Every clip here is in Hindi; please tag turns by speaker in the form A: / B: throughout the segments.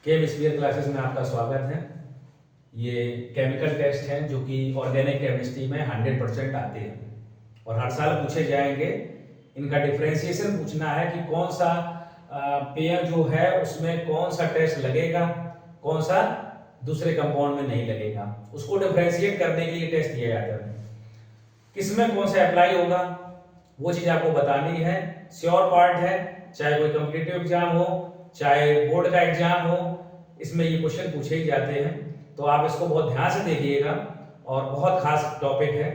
A: केमिस्ट्री क्लासेस में आपका स्वागत है। ये केमिकल टेस्ट हैं जो कि ऑर्गेनिक केमिस्ट्री में 100% आते हैं और हर साल पूछे जाएंगे। इनका डिफरेंशिएशन पूछना है कि कौन सा पेयर जो है उसमें कौन सा टेस्ट लगेगा, कौन सा दूसरे कंपाउंड में नहीं लगेगा। उसको डिफरेंशिएट करने के लिए टेस्ट दिया जाता है। किसमें कौन सा अप्लाई होगा वो चीज़ आपको बतानी है। श्योर पार्ट है, चाहे कोई कॉम्पिटिटिव एग्जाम हो चाहे बोर्ड का एग्जाम हो, इसमें ये क्वेश्चन पूछे ही जाते हैं। तो आप इसको बहुत ध्यान से देखिएगा और बहुत खास टॉपिक है।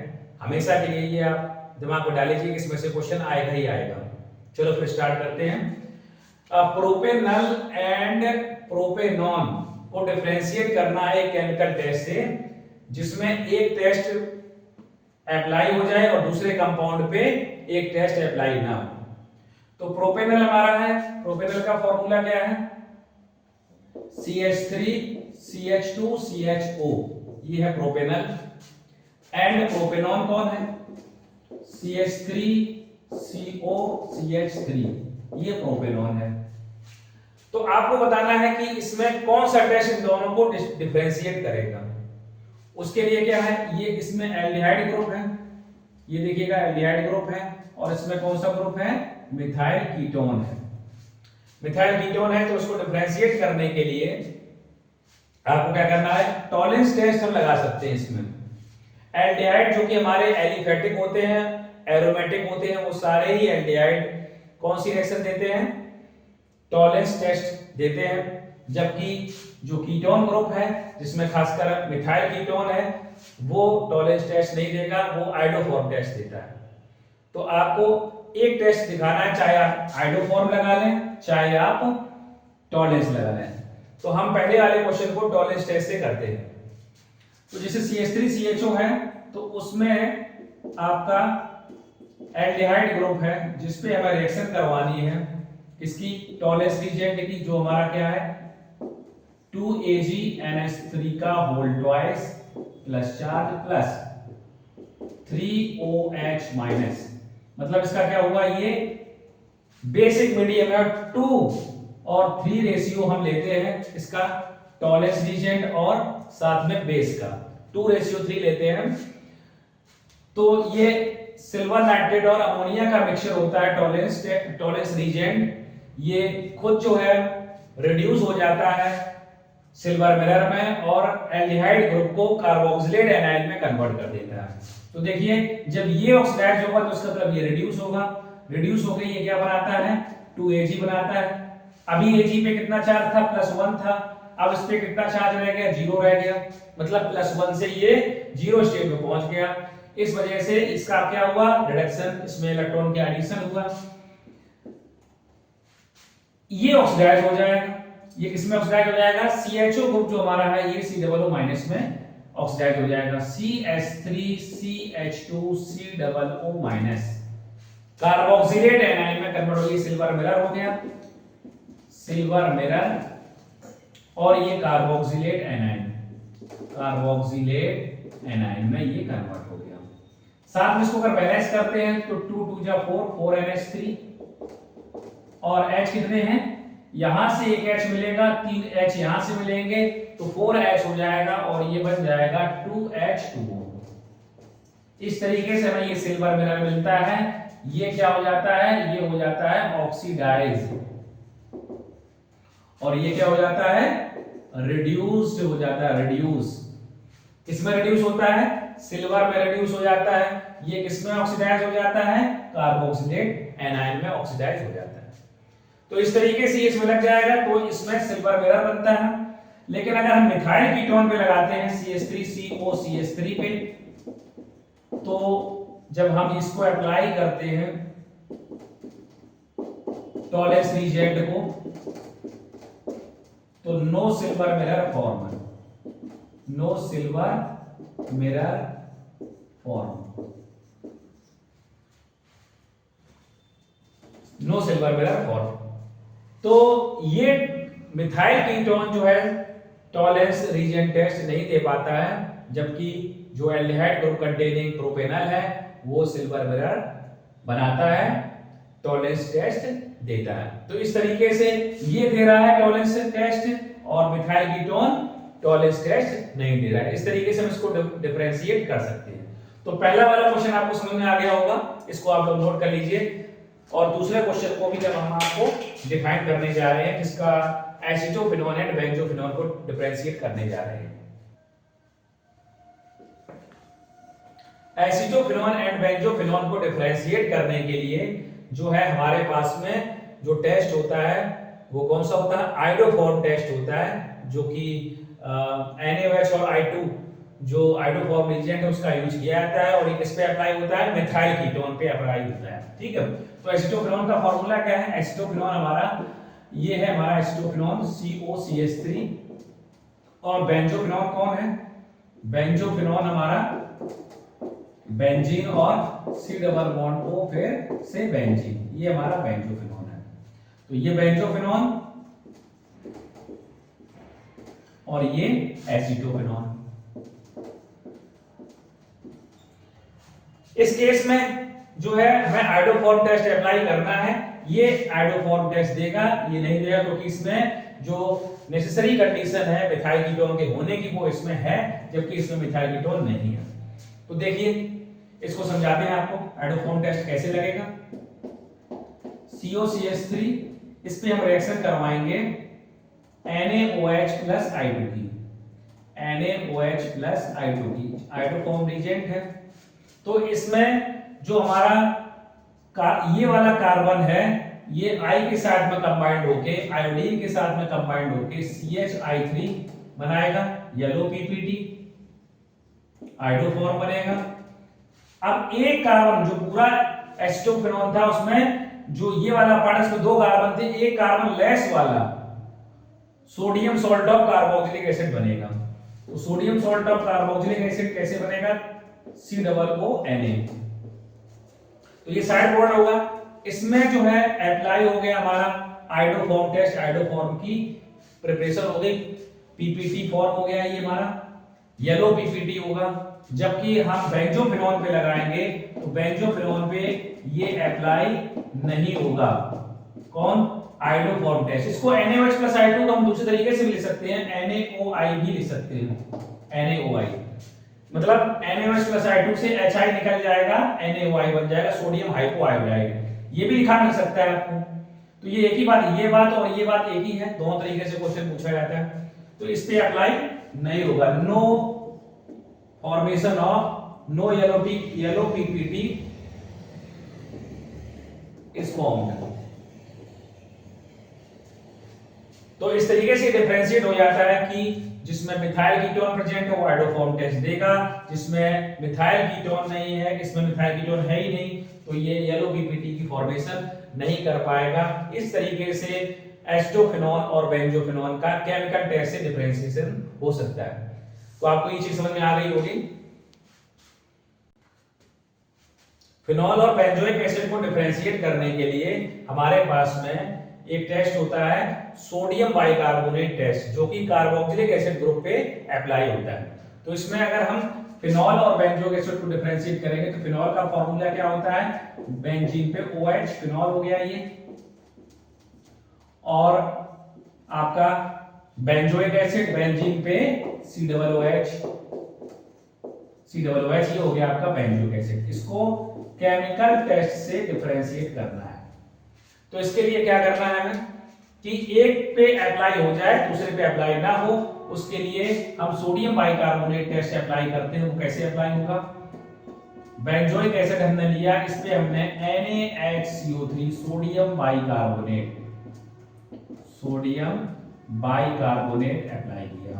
A: हमेशा के लिए ये आप दिमाग में डालीजिए कि इसमें से क्वेश्चन आएगा ही आएगा। चलो फिर स्टार्ट करते हैं। प्रोपेनल एंड प्रोपेनॉन को डिफरेंशिएट करना है केमिकल टेस्ट से, जिसमें एक टेस्ट अप्लाई हो जाए और दूसरे कंपाउंड पे एक टेस्ट अप्लाई ना हो। तो प्रोपेनल हमारा है, प्रोपेनल का फॉर्मूला क्या है? CH3 CH2 CHO, ये है प्रोपेनल। एंड प्रोपेनॉन कौन है? CH3 CO CH3, ये प्रोपेनॉन है। तो आपको बताना है कि इसमें कौन सा टेस्ट इन दोनों को डिफरेंशिएट करेगा। उसके लिए क्या है, ये इसमें एल्डिहाइड ग्रुप है, ये देखिएगा एल्डिहाइड ग्रुप है, और इसमें कौन सा ग्रुप है? मिथाइल कीटोन है। मिथाइल कीटोन है, तो उसको डिफरेंशिएट करने के लिए आपको क्या करना है? टॉलेंस टेस्ट हम लगा सकते हैं इसमें। एल्डिहाइड जो कि हमारे एलिफेटिक होते हैं, एरोमेटिक होते हैं, वो सारे ही एल्डिहाइड कौन सी रिएक्शन देते हैं? टॉलेंस टेस्ट देते हैं। जबकि जो कीटोन ग्रुप है, जिसमें खासकर मिथाइल कीटोन है, वो टॉलेंस टेस्ट नहीं देगा, वो आइडोफॉर्म टेस्ट देता है। तो आपको एक टेस्ट दिखाना है, चाहे आप आइडोफॉर्म लगा लें चाहे आप टॉलेंस लगा लें। तो हम पहले वाले क्वेश्चन को टॉलेंस टेस्ट से करते हैं। तो जैसे CH3 CHO है, तो उसमें आपका एल्डिहाइड ग्रुप है जिसपे हमें रिएक्शन करवानी है, इसकी टॉलेंस रीजेंट की, जो हमारा क्या है? 2AgNH3 का whole twice plus charge plus 3OH minus. मतलब इसका क्या हुआ? ये बेसिक मीडियम है, 2 और 3 रेशियो हम लेते हैं इसका टॉलेंस रीजेंट और साथ में बेस का 2:3 लेते हैं। तो ये सिल्वर नाइट्रेट और अमोनिया का मिक्सचर होता है टॉलेंस रीजेंट। ये खुद जो है रिड्यूस हो जाता है सिल्वर मिरर में और एल्डिहाइड ग्रुप को कार्बोक्सिलेट एनाइन में कन्वर्ट कर देता है। तो देखिए, जब ये ऑक्सीडाइज होगा तो उसका मतलब ये रिड्यूस होगा, रिड्यूस होकर ये क्या बनाता है? 2Ag बनाता है। अभी Ag पे कितना चार्ज था? +1 था। अब इस पे कितना चार्ज रह गया? 0 रह गया। मतलब +1 से ये 0 स्टेट में पहुंच गया। इस वजह से इसका क्या हुआ? रिडक्शन, इसमें इलेक्ट्रॉन का एडिशन हुआ, ये ऑक्सीडाइज हो जाएगा। ये किसमें ऑक्सीडाइज हो जाएगा? CHO ग्रुप जो हमारा है, ये COO- में ऑक्सीडाइज हो जाएगा। CH3 CH2 COO- carboxylate A9 में कन्वर्ट हो गई, सिल्वर मिरर हो गया, सिल्वर मिरर, और ये कार्बोक्सिलेट एनाइन में ये कन्वर्ट हो गया। साथ में इसको अगर बैलेंस करते हैं तो 2 2 जा 4, 4NH3, और H कितने हैं? यहां से एक H मिलेगा, 3 H यहां से मिलेंगे, तो 4H हो जाएगा और ये बन जाएगा 2H2O। इस तरीके से हमें ये सिल्वर मिरर मिलता है। ये क्या हो जाता है? ये हो जाता है ऑक्सीडाइज, और ये क्या हो जाता है? रिड्यूस्ड हो जाता है। रिड्यूस किसमें रिड्यूस होता है? सिल्वर में रिड्यूस हो जाता है। ये किसमें ऑक्सीडाइज हो जाता है? कार्बोक्सिलेट एनाइन में ऑक्सीडाइज हो जाता है। तो इस तरीके से इसमें लग जाएगा, तो इसमें सिल्वर मिरर बनता है। लेकिन अगर हम मिथाइल कीटोन पे लगाते हैं CH3 CO CH3 पे, तो जब हम इसको अप्लाई करते हैं टॉलेंस रीजेंट को, तो no silver mirror form, no silver mirror form, no silver mirror form. तो ये मिथाइल कीटोन जो है टॉलेंस रीजेंट टेस्ट नहीं दे पाता है, जबकि जो एल्डिहाइड ग्रुप कंटेनिंग प्रोपेनल है वो सिल्वर मिरर बनाता है, टॉलेंस टेस्ट देता है। तो इस तरीके से ये दे रहा है टॉलेंस टेस्ट और मिथाइल कीटोन टॉलेंस टेस्ट नहीं दे रहा है। इस तरीके से हम इसको डिफरेंशिएट कर सकते हैं। तो पहला वाला क्वेश्चन आपको समझ में आ गया होगा, इसको आप लोग नोट कर लीजिए। और दूसरे क्वेश्चन को भी जब हम आपको डिफाइन करने जा रहे हैं, जिसका एसिटोफिनोन एंड बेंजोफिनोन को डिफरेंशिएट करने जा रहे हैं। एसिटोफिनोन एंड बेंजोफिनोन को डिफरेंशिएट करने के लिए जो है हमारे पास में जो टेस्ट होता है वो कौन सा होता है? आइडोफॉर्म टेस्ट होता है, जो कि NaOH और I2 जो आइडोफॉर्म रिएजेंट है उसका यूज किया जाता है, और एक इस पे अप्लाई होता है, मिथाइल कीटोन पे अप्लाई होता है। ठीक है, तो एसिटोफिनोन का फार्मूला क्या है? एसिटोफिनोन हमारा ये है, हमारा एसिटोफिनोन COCH3। और बेंजोफिनोन कौन है? बेंजोफिनोन हमारा बेंजीन और C डबल बॉन्ड O फिर से बेंजीन, ये हमारा बेंजोफिनोन है। तो ये बेंजोफिनोन और ये एसिटोफिनोन। इस केस में जो है हमें आइडोफॉर्म टेस्ट अप्लाई करना है। ये आइडोफॉर्म टेस्ट देगा, ये नहीं देगा, क्योंकि इसमें जो नेसेसरी कंडीशन है मिथाइल कीटोन के होने की वो इसमें है, जबकि इसमें मिथाइल कीटोन नहीं है। तो देखिए इसको समझाते हैं आपको आइडोफॉर्म टेस्ट कैसे लगेगा। COCH3, इस पे हम रिएक्शन करवाएंगे NaOH प्लस I2 की, NaOH प्लस I2 की, आइडोफॉर्म रिएजेंट है। तो इसमें जो हमारा ये वाला कार्बन है, ये I के साथ में कंबाइंड होके आयोडीन के साथ में कंबाइंड होके CH3 बनाएगा, येलो PPT, आइडोफॉर्म बनेगा। अब एक कार्बन जो पूरा एसिटोफिनोन था उसमें जो ये वाला पार्ट, इसमें दो कार्बन थे, एक कार्बन लेस वाला sodium salt of carboxylic acid बनेगा। तो sodium salt of carboxylic acid कैसे बनेगा? COONA। तो ये साइड प्रोडक्ट होगा। इसमें जो है अप्लाई हो गया हमारा आइडोफॉर्म टेस्ट, आइडोफॉर्म की प्रिपरेशन हो गई, PPT फॉर्म हो गया, ये हमारा येलो PPT होगा। जबकि हम बेंजोफिनोन पे लगाएंगे तो बेंजोफिनोन पे ये अप्लाई नहीं होगा। कौन? Iodoform test. इसको NaOH प्लस I2 को हम दूसरे तरीके से भी लिख सकते हैं, NaOI भी लिख सकते हैं, NaOI मतलब NaOH प्लस I2 से HI निकल जाएगा, NaOI बन जाएगा, सोडियम हाइपो आई हो जाएगा। ये भी लिखा मिल सकता है आपको। तो ये एक ही बात, ये बात और ये बात एक ही है, दोनों तरीके से क्वेश्चन पूछा जाता है। तो इस पे अप्लाई नहीं होगा। No formation of, no yellow PPT is formed. तो इस तरीके से डिफरेंशिएट हो जाता है कि जिसमें मिथाइल कीटोन प्रेजेंट है वो आइडोफॉर्म टेस्ट देगा, जिसमें मिथाइल कीटोन नहीं है, इसमें मिथाइल कीटोन है ही नहीं, तो ये येलो PPT की फॉर्मेशन नहीं कर पाएगा। इस तरीके से एसिटोफिनोन और बेंजोफिनोन का केमिकल टेस्ट से डिफरेंशिएशन हो सकता है। तो आपको ये चीज समझ में आ गई होगी। फिनॉल और बेंजोइक एसिड को डिफरेंशिएट करने के लिए हमारे पास में एक टेस्ट होता है सोडियम बाइकार्बोनेट टेस्ट, जो कि कार्बोक्सिलिक एसिड ग्रुप पे अप्लाई होता है। तो इसमें अगर हम फिनॉल और बेंजोइक एसिड को डिफरेंशिएट करेंगे तो फिनॉल का फॉर्मूला क्या होता है? बेंजीन पे OH, फिनॉल हो गया ये, और आपका बेंजोइक एसिड बेंजीन पे COOH, ये हो गया आपका बेंजोइक एसिड। इसको केमिकल टेस्ट से डिफरेंशिएट करना है। तो इसके लिए क्या करना है हमें कि एक पे अप्लाई हो जाए, दूसरे पे अप्लाई ना हो, उसके लिए हम सोडियम बाइकार्बोनेट टेस्ट अप्लाई करते हैं। वो कैसे अप्लाई होगा? बेंजोइक एसिड हमने लिया, इस पे हमने NaHCO3 सोडियम बाइकार्बोनेट अप्लाई किया,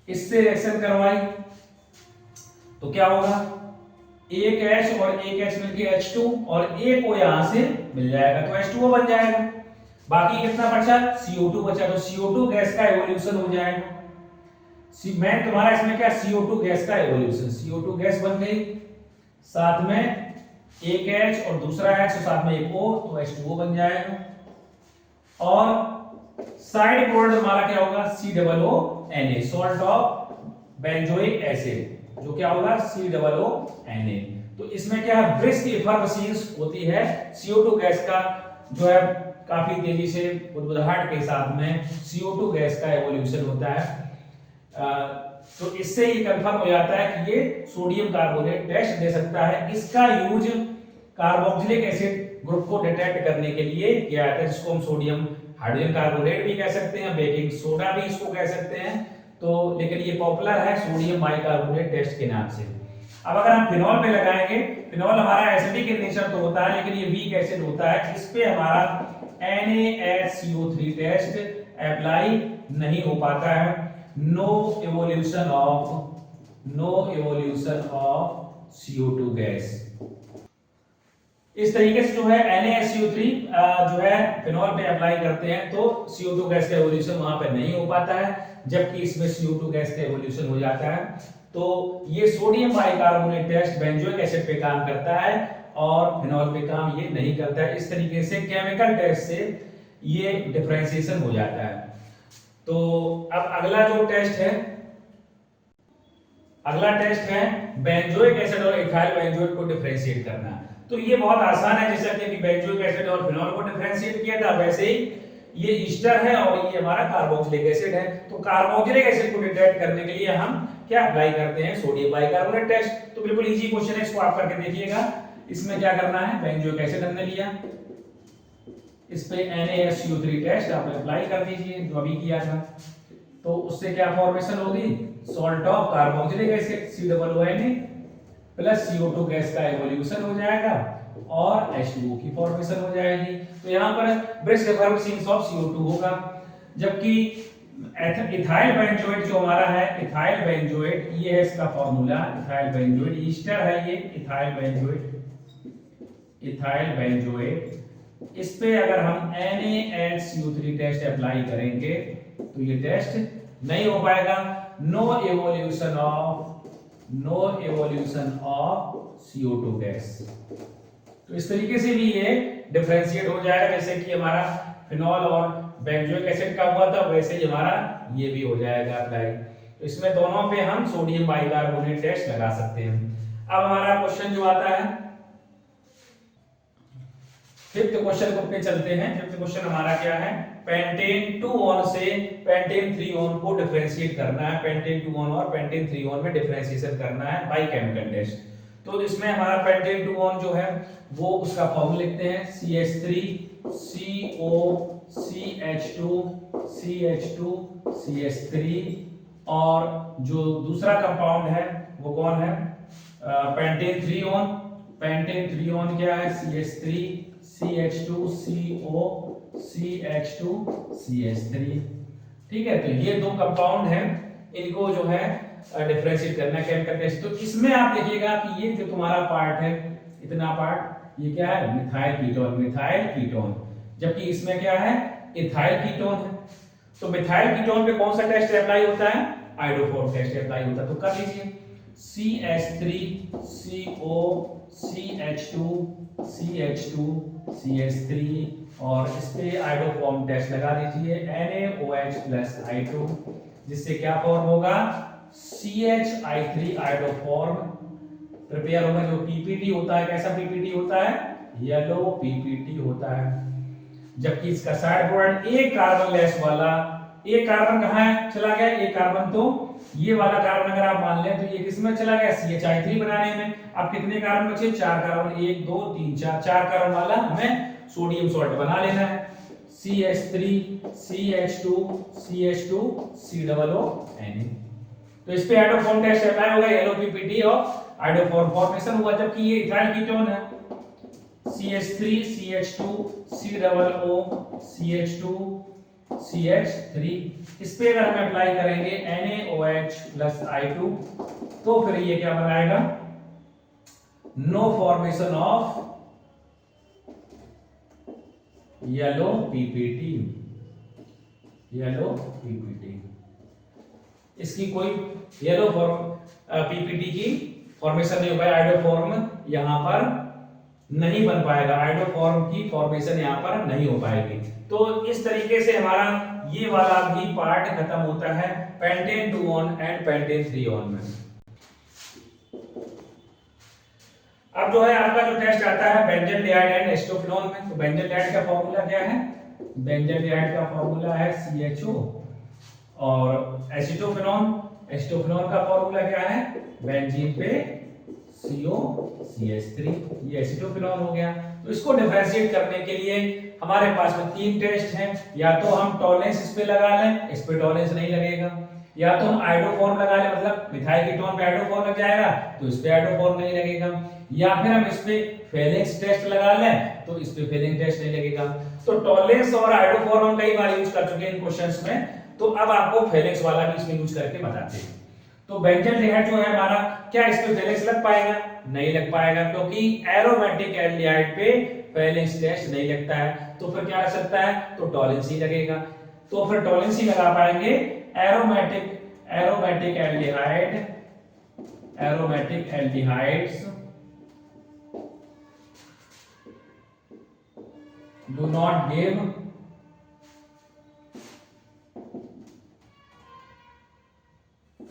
A: इससे रिएक्शन करवाई तो क्या होगा? एक H और एक H मिलके H2 और एक O यहां से मिल जाएगा, तो H2O बन जाएगा। बाकी कितना बचा? CO2 बचा। तो CO2 गैस का एवोल्यूशन हो जाएगा। मैं तुम्हारा इसमें क्या, CO2 गैस का एवोल्यूशन, CO2 गैस बन गई, साथ में एक H और दूसरा H और साथ में एक O, तो H2O बन जाएगा। और साइड प्रोडक्ट हमारा क्या होगा? COONA, salt of benzoic acid, जो क्या होगा? COONA। तो इसमें क्या है? ब्रिस्क इफर्वेसेंस होती है, CO2 गैस का जो है काफी तेजी से बुदबुदाहट के साथ में CO2 गैस का एवोल्यूशन होता है। तो इससे ये कंफर्म हो जाता है कि ये सोडियम कार्बोनेट टेस्ट दे सकता है। इसका यूज कार्बोक्सिलिक एसिड ग्रुप को डिटेक्ट करने के लिए किया जाता है, जिसको हम सोडियम हाइड्रोजन कार्बोनेट भी कह सकते हैं, बेकिंग सोडा भी इसको कह सकते हैं। तो लेकिन ये पॉपुलर है सोडियम बाइकार्बोनेट टेस्ट के नाम से। अब अगर हम फिनॉल पे लगाएंगे, फिनॉल हमारा एसिडिक इन नेचर तो होता है, लेकिन ये वीक एसिड होता है। इस पे हमारा NaHCO3 टेस्ट अप्लाई नहीं हो पाता है। No evolution of CO2 gas. इस तरीके से जो है NaHCO3 जो है फिनॉल पे अप्लाई करते हैं तो CO2 गैस का एवोल्यूशन वहां पे नहीं हो पाता है, जबकि इसमें CO2 गैस का एवोल्यूशन हो जाता है। तो ये sodium bicarbonate test benzoic acid पे काम करता है और फिनॉल पे काम ये नहीं करता है। इस तरीके से केमिकल टेस्ट से ये डिफरेंशिएशन हो जाता है। तो अब अगला टेस्ट है बेंजोइक एसिड और इथाइल बेंजोएट को डिफरेंशिएट करना। तो ये बहुत आसान है, जैसा कि बेंजोइक एसिड और फिनॉल को डिफरेंशिएट किया था, वैसे ही ये ईस्टर है और ये हमारा कार्बोक्सिलिक एसिड है। तो कार्बोक्सिलिक एसिड को डिटेक्ट करने के लिए हम क्या अप्लाई करते हैं? Sodium bicarbonate test. तो बिल्कुल इजी क्वेश्चन है, इसको आप करके देखिएगा। इसमें क्या करना है, बेंजोइक एसिड हमने लिया, इस पे NaHCO3 टेस्ट आप अप्लाई कर दीजिए जो अभी किया था। तो उससे क्या फॉर्मेशन होगी? Salt of carboxylic acid COONA plus CO2 gas का एवोल्यूशन हो जाएगा और H2O की फॉर्मेशन हो जाएगी। तो यहाँ पर ब्रिस्क एफर्वेसेंस ऑफ CO2 होगा। जबकि इथाइल बेंजोएट जो हमारा है, इथाइल बेंजोएट, ये है इसका फॉर्मूला, इथाइल बेंजोएट, ईस्टर है ये इथाइल बेंजोएट। इस पे अगर हम NaHCO3 टेस्ट अप्लाई करेंगे तो ये टेस्ट नहीं हो पाएगा। No evolution of CO2 gas. तो इस तरीके से भी ये डिफरेंशिएट हो जाएगा, जैसे कि हमारा फिनॉल और बेंजोइक एसिड का हुआ था, वैसे ही हमारा ये भी हो जाएगा अप्लाई। तो इसमें दोनों पे हम सोडियम बाइकार्बोनेट टेस्ट लगा सकते हैं। अब हमारा क्वेश्चन जो आता है, फिफ्थ क्वेश्चन पे चलते हैं। फिफ्थ क्वेश्चन हमारा क्या है? पेंटेन 2 से पेंटेन 3 को डिफरेंशिएट करना है। पेंटेन 2 और पेंटेन 3 में डिफरेंशिएशन करना है बाय केमिकल टेस्ट। तो इसमें हमारा पेंटेन 2 जो है वो उसका फॉर्मूला लिखते हैं CH3CO CH2CH3 और जो दूसरा कंपाउंड है वो कौन है? पेंटेन 3 क्या है? CH3 CH2CO CH2 CH3। ठीक है, तो ये दो कंपाउंड हैं, इनको जो है डिफरेंशिएट करना है केमिकल टेस्ट। तो इसमें आप देखिएगा कि ये जो तुम्हारा पार्ट है, इतना पार्ट, ये क्या है? मिथाइल कीटोन, जबकि इसमें क्या है? इथाइल कीटोन है। तो मिथाइल कीटोन पे कौन सा टेस्ट अप्लाई होता है? आयोडोफोर टेस्ट अप्लाई होता है। तो कर लीजिए CH3CO CH2 CH3 और इस पे आयोडोफॉर्म टेस्ट लगा दीजिए NaOH प्लस I2, जिससे क्या फॉर्म होगा? CH3 आयोडोफॉर्म प्रिपेयर होगा। जो PPT होता है, कैसा PPT होता है? येलो PPT होता है। जबकि इसका साइड प्रोडक्ट एक कार्बन लेस वाला, एक कार्बन कहाँ है चला गया? एक कार्बन, तो ये वाला कार्बन अगर आप मान लें तो ये किसमें चला गया? CH3 बनाने में। अब कितने कार्बन बचे? 4 कार्बन, 1 2 3 4 कार्बन वाला हमें सोडियम सॉल्ट बना लेना है। CH3 CH2 COONA। तो इस पे आयोडोफॉर्म टेस्ट अप्लाई होगा, येलो PPT और आयोडोफॉर्म फॉर्मेशन हुआ। जबकि ये इथाइल कीटोन है, CH3 CH2 COO CH2 CH3। इस पे अगर हम अप्लाई करेंगे NaOH प्लस I2 तो फिर ये क्या बनाएगा? No formation of yellow PPT। इसकी कोई येलो PPT की फॉर्मेशन नहीं हो पाएगा, आयोडोफॉर्म यहां पर नहीं बन पाएगा, आयोडोफॉर्म की फॉर्मेशन यहां पर नहीं हो पाएगी। तो इस तरीके से हमारा ये वाला भी पार्ट खत्म होता है पेंटेन 2 एंड पेंटेन 3 में। अब जो है आपका जो टेस्ट आता है बेंजल डाइड एंड एस्टोफिनोन में। तो बेंजल डाइड का फॉर्मूला क्या है? बेंजाल्डिहाइड का फॉर्मूला है CHO, और एसिटोफेनॉन का फॉर्मूला क्या है, बेंजीन पे COCH3, ये एसिटोफेनॉन हो गया। तो इसको डिफरेंशिएट करने के लिए हमारे पास में 3 टेस्ट हैं, या तो हम टॉलेंस इस पे लगा लें, इस पे टॉलेंस नहीं लगेगा, या तो हम आइडोफॉर्म लगा लें, मतलब मिथाइल कीटोन पे आइडोफॉर्म लग जाएगा तो इस पे आइडोफॉर्म नहीं लगेगा, या फिर हम इस पे फेलिक्स टेस्ट लगा लें तो इस पे फेलिंग टेस्ट नहीं लगेगा। तो टॉलेंस और आइडोफॉर्म हम कई बार यूज कर चुके हैं इन क्वेश्चंस में, तो अब आपको फेलिक्स वाला भी इसमें यूज करके बताते हैं। तो बेंजाल्डिहाइड जो है हमारा, क्या इस पे फेलिक्स लग पाएगा? नहीं लग पाएगा, क्योंकि एरोमेटिक एल्डिहाइड पे फेलिक्स टेस्ट नहीं लगता है। तो फिर क्या लग सकता है? तो टॉलेंस ही लगेगा। तो फिर टॉलेंस ही लगा पाएंगे। Aromatic aldehydes do not give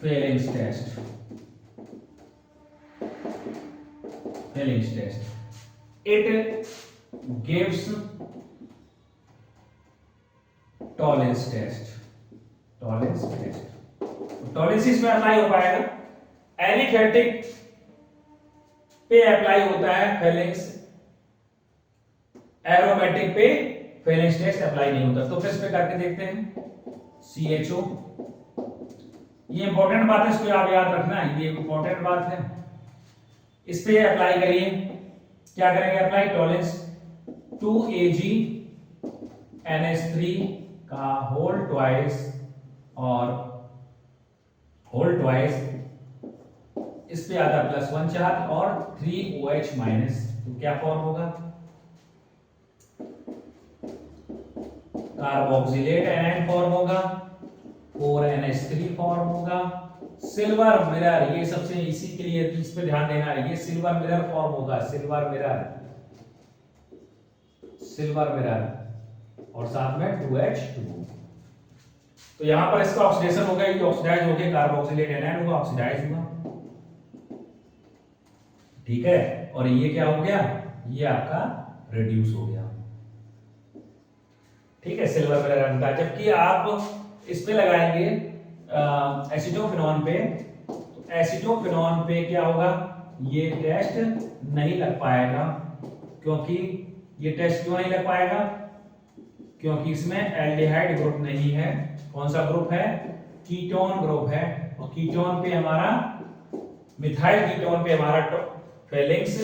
A: Fehling's test. It gives Tollens test. Tollens इसमें अप्लाई हो पाएगा। एलिफेटिक पे अप्लाई होता है फेलिक्स, एरोमेटिक पे फेलिक्स टेस्ट अप्लाई नहीं होता। तो फिर इस पे करके देखते हैं। CHO, ये इंपॉर्टेंट बात है, इसको आप याद रखना, ये इंपॉर्टेंट बात है। इस पे अप्लाई करिए, क्या करेंगे अप्लाई? टॉलेंस 2Ag NH3 का होल ट्वाइस इस पे आता +1 चार्ज और 3OH माइनस, तो क्या फॉर्म होगा? कार्बोक्सिलेट एनायन फॉर्म होगा, 4NH3 फॉर्म होगा। सिल्वर मिरर, ये सबसे इसी के लिए इस पे ध्यान देना है, ये सिल्वर मिरर फॉर्म होगा, सिल्वर मिरर और साथ में 2H2। तो यहां पर इसका ऑक्सीडेशन होगा, ये ऑक्सीडाइज हो गया, कार्बोक्सिलेट एनायन होगा, ऑक्सीडाइज हुआ, ठीक है। और ये क्या हो गया? ये आपका रिड्यूस हो गया, ठीक है, सिल्वर मिरर बनता है। जबकि आप इस पे लगाएंगे एसिटोफेनॉन पे, तो एसिटोफेनॉन पे क्या होगा? ये टेस्ट नहीं लग पाएगा। क्योंकि ये टेस्ट क्यों नहीं लग पाएगा? क्योंकि इसमें एल्डिहाइड ग्रुप नहीं है। कौन सा ग्रुप है? कीटोन ग्रुप है, और कीटोन पे हमारा, मिथाइल कीटोन पे हमारा फेलिक्स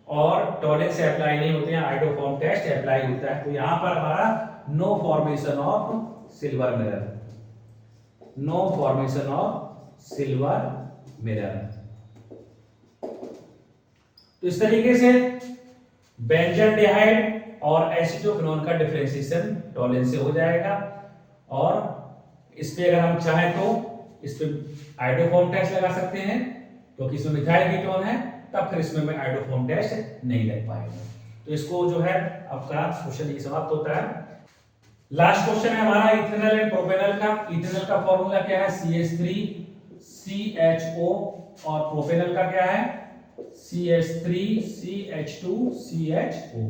A: और टॉलेंस अप्लाई नहीं होते हैं, आइडोफॉर्म टेस्ट अप्लाई होता है। तो यहां पर हमारा no formation of silver mirror. तो इस तरीके से बेंजाल्डिहाइड और एसिटोफेनॉन का डिफरेंशिएशन टॉलेंस से हो जाएगा। और इस पे अगर हम चाहें तो इस पे आइडोफॉर्म टेस्ट लगा सकते हैं, क्योंकि इसमें मिथाइल कीटोन है, तब फिर इसमें में आइडोफॉर्म टेस्ट नहीं लग पाएगा। तो इसको जो है आपका क्वेश्चन ये समाप्त होता है। लास्ट क्वेश्चन है हमारा इथेनॉल एंड प्रोपेनॉल का। इथेनॉल का फॉर्मूला क्या है? CH3CHO, और प्रोपेनॉल का क्या है? CH3CH2CHO।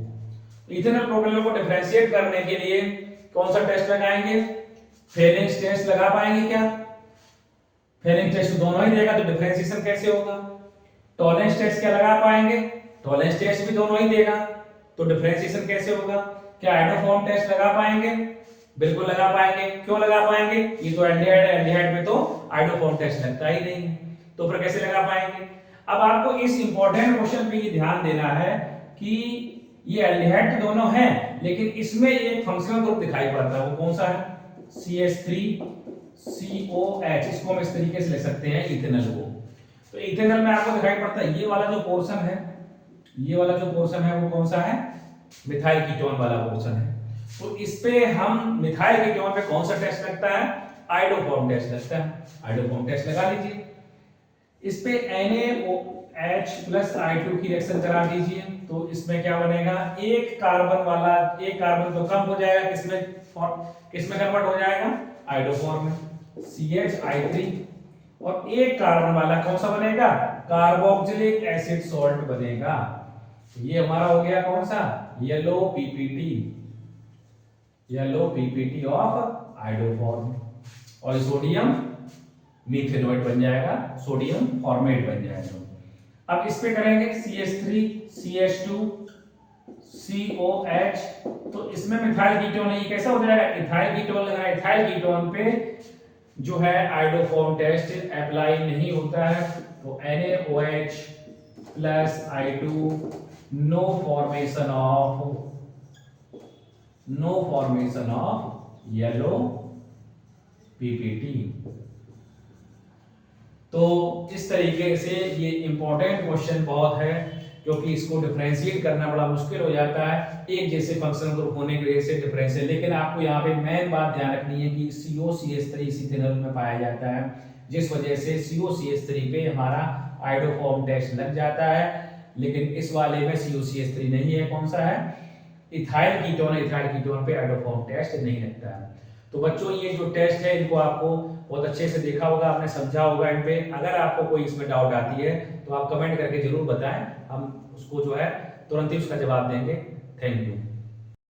A: इथेनॉल प्रोपेनॉल को डिफरेंशिएट करने के लिए कौन सा टेस्ट लगाएंगे? फेलिक्स टेस्ट लगा पाएंगे क्या? फेलिक्स टेस्ट दोनों ही देगा, तो डिफरेंशिएशन कैसे होगा? टॉलेंस टेस्ट क्या लगा पाएंगे? टॉलेंस टेस्ट भी दोनों ही देगा, तो डिफरेंशिएशन कैसे होगा? क्या आइडोफॉर्म टेस्ट लगा पाएंगे? बिल्कुल लगा पाएंगे। क्यों लगा पाएंगे? ये तो एल्डिहाइड है, एल्डिहाइड में तो आइडोफॉर्म टेस्ट लगता ही नहीं, तो फिर कैसे लगा पाएंगे? अब आपको इस इंपॉर्टेंट क्वेश्चन पे ये ध्यान देना है कि ये एल्डिहाइड तो दोनों हैं, लेकिन इसमें एक फंक्शनल ग्रुप दिखाई पड़ता है, वो कौन सा है? CH3COH। इसको हम इस तरीके से लिख सकते हैं इथेनॉल को। तो इथेनॉल में आपको दिखाई पड़ता है ये वाला जो पोर्शन है, ये वाला जो पोर्शन है वो कौन सा है? मिथाइल कीटोन वाला पोर्शन है। तो इस पे हम मिथाइल कीटोन पे कौन सा टेस्ट लगता है? आइडोफॉर्म टेस्ट लगता है। आइडोफॉर्म टेस्ट लगा लीजिए। इस पे NaOH+I2 की रिएक्शन करा दीजिए, तो इसमें क्या बनेगा? एक कार्बन तो कम हो जाएगा, किसमें कन्वर्ट हो जाएगा? आइडोफॉर्म में, CH3। और एक कार्बन वाला कौन सा बनेगा? कार्बोक्सिलिक एसिड सॉल्ट बनेगा। ये हमारा हो गया कौन सा? Yellow PPT। Yellow PPT of iodoform, और सोडियम मीथेनोइड बन जाएगा, सोडियम फॉर्मेट बन जाएगा। अब इस पे करेंगे CH3 CH2 COH, तो इसमें मिथाइल कीटोन है, ये कैसा हो जाएगा, इथाइल कीटोन लगा है। इथाइल कीटोन पे जो है आयोडोफॉर्म टेस्ट अप्लाई नहीं होता है, तो NaOH plus I2, no formation of yellow PPT. तो इस तरीके से ये इंपॉर्टेंट क्वेश्चन बहुत है, क्योंकि इसको डिफरेंशिएट करना बड़ा मुश्किल हो जाता है एक जैसे फंक्शन ग्रुप होने की वजह से डिफरेंशिएट। लेकिन आपको यहाँ पे मेन बात ध्यान रखनी है कि COCH3 इसी फिनोल में पाया जाता है, जिस वजह से COCH3 पे हमारा आयोडोफॉर्म टेस्ट लग जाता है। लेकिन इस वाले में COCH3 नहीं है, कौन सा है, इथाइल कीटोन है। इथाइल कीटोन पे आयोडोफॉर्म टेस्ट नहीं लगता है। तो बच्चों ये जो टेस्ट है इनको आपको बहुत अच्छे से देखा होगा, आपने समझा होगा इन पे। अगर आपको कोई इसमें डाउट आती है तो आप कमेंट करके जरूर बताएं, हम उसको जो है तुरंत ही उसका जवाब देंगे। Thank you.